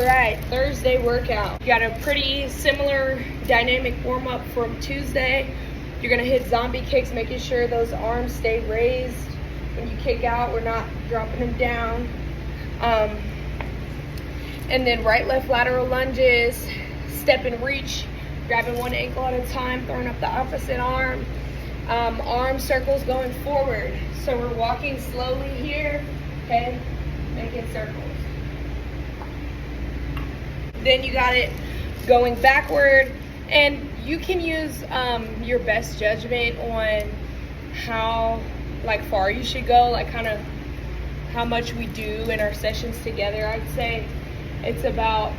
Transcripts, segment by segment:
right, Thursday workout. You got a pretty similar dynamic warm-up from Tuesday. You're gonna hit zombie kicks, making sure those arms stay raised. When you kick out, we're not dropping them down. And then right, left lateral lunges, step and reach, grabbing one ankle at a time, throwing up the opposite arm. Arm circles going forward. So we're walking slowly here, okay? Making circles. Then you got it going backward, and you can use your best judgment on how far you should go, kind of how much we do in our sessions together. I'd say it's about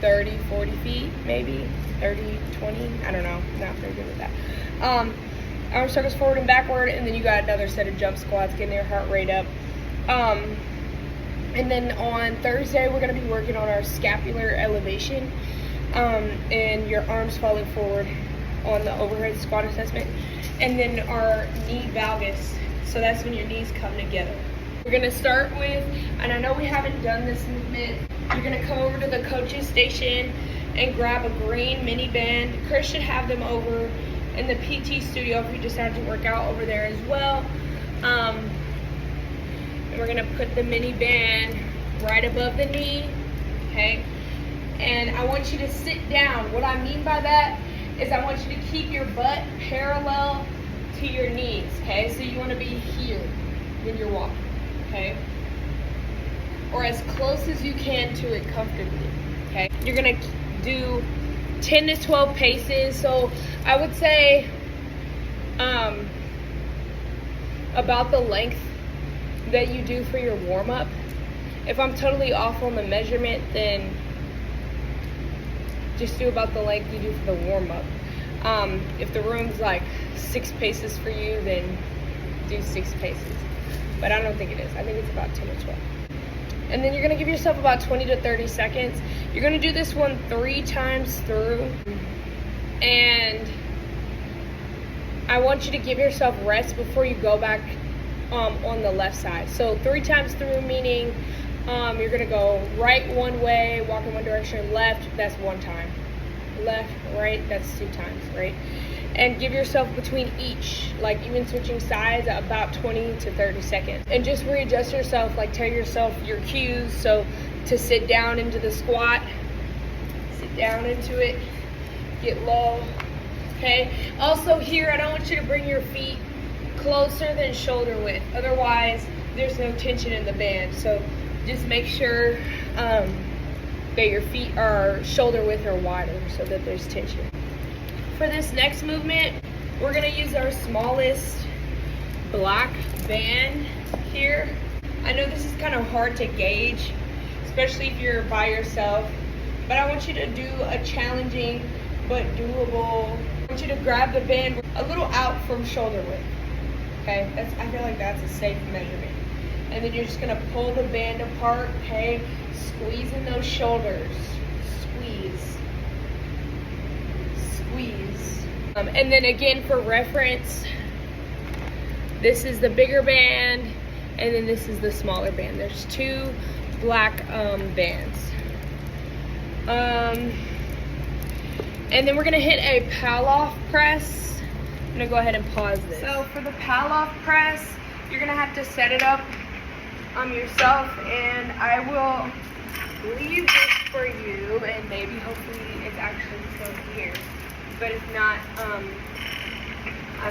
30, 40 feet, maybe 30, 20. I don't know. Not very good with that. Arm circles forward and backward, and then you got another set of jump squats, getting your heart rate up. And then on Thursday, we're going to be working on our scapular elevation, and your arms falling forward on the overhead squat assessment, and then our knee valgus. So that's when your knees come together. We're going to start with, and I know we haven't done this movement, you're going to come over to the coach's station and grab a green mini band. Chris should have them over in the PT studio if you decide to work out over there as well. And we're gonna put the mini band right above the knee, okay? And I want you to sit down. What I mean by that is I want you to keep your butt parallel to your knees, okay? So you wanna be here when you're walking, okay? Or as close as you can to it comfortably, okay? You're gonna do 10 to 12 paces. So I would say about the length that you do for your warm-up. If I'm totally off on the measurement, then just do about the length you do for the warm-up. If the room's 6 paces for you, then do 6 paces. But I don't think it is. I think it's about 10 to 12. And then you're gonna give yourself about 20 to 30 seconds. You're gonna do this one 3 times through. And I want you to give yourself rest before you go back on the left side. So 3 times through, meaning you're gonna go right one way, walk in one direction, left, that's 1 time. Left, right, that's 2 times, right? And give yourself between each, even switching sides, about 20 to 30 seconds. And just readjust yourself, tell yourself your cues. So to sit down into the squat, sit down into it, get low, okay? Also here, I don't want you to bring your feet closer than shoulder width. Otherwise, there's no tension in the band. So just make sure that your feet are shoulder width or wider so that there's tension. For this next movement, we're gonna use our smallest black band here. I know this is kind of hard to gauge, especially if you're by yourself, but I want you to do a challenging but doable. I want you to grab the band a little out from shoulder width, okay? I feel like that's a safe measurement. And then you're just gonna pull the band apart, okay? Squeezing those shoulders, squeeze. And then again, for reference, this is the bigger band, and then this is the smaller band. There's 2 black bands. And then we're gonna hit a Pallof press. I'm gonna go ahead and pause this. So for the Pallof press, you're gonna have to set it up yourself, and I will leave this for you, and maybe hopefully it's actually still here. But if not, I'm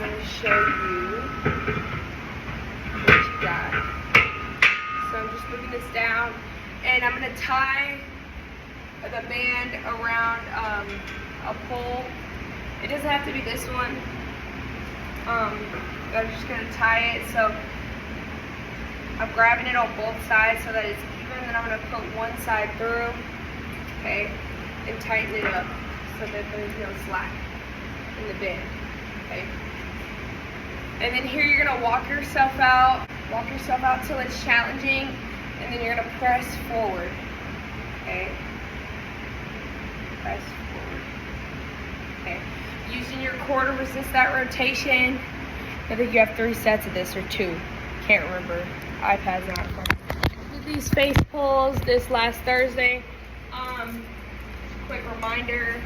going to show you what you got. So I'm just moving this down, and I'm going to tie the band around a pole. It doesn't have to be this one. I'm just going to tie it. So I'm grabbing it on both sides so that it's even, and then I'm going to put one side through, okay, and tighten it up so that there's no slack in the band, okay? And then here you're gonna walk yourself out till it's challenging, and then you're gonna press forward, okay? Press forward, okay? Using your core to resist that rotation. I think you have 3 sets of this, or 2. Can't remember. iPad's not fun. these face pulls this last Thursday. Quick reminder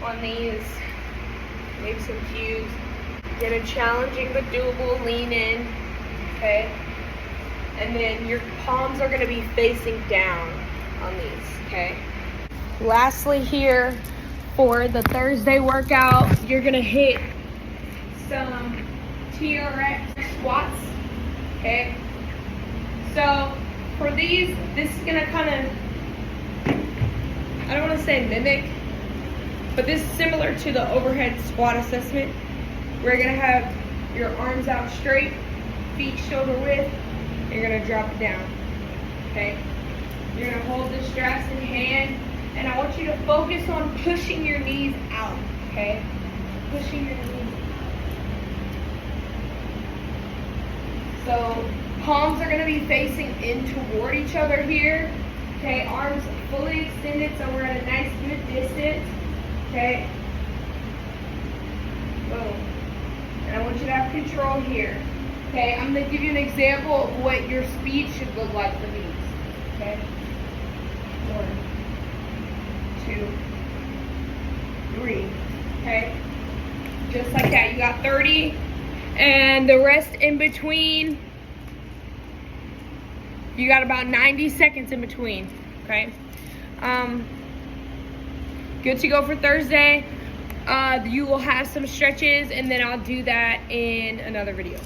on these, make some cues. Get a challenging but doable lean in, okay? And then your palms are gonna be facing down on these, okay? Lastly here, for the Thursday workout, you're gonna hit some TRX squats, okay? So for these, this is gonna kind of, I don't want to say mimic, but this is similar to the overhead squat assessment. We're gonna have your arms out straight, feet shoulder width. You're gonna drop it down, okay? You're gonna hold the straps in hand, and I want you to focus on pushing your knees out, okay? Pushing your knees out. So palms are gonna be facing in toward each other here. Okay, arms fully extended, so we're at a nice good distance. Okay. Boom. And I want you to have control here. Okay, I'm gonna give you an example of what your speed should look like for these. Okay. 1, 2, 3. Okay. Just like that. You got 30, and the rest in between. You got about 90 seconds in between, okay? Good to go for Thursday. You will have some stretches, and then I'll do that in another video.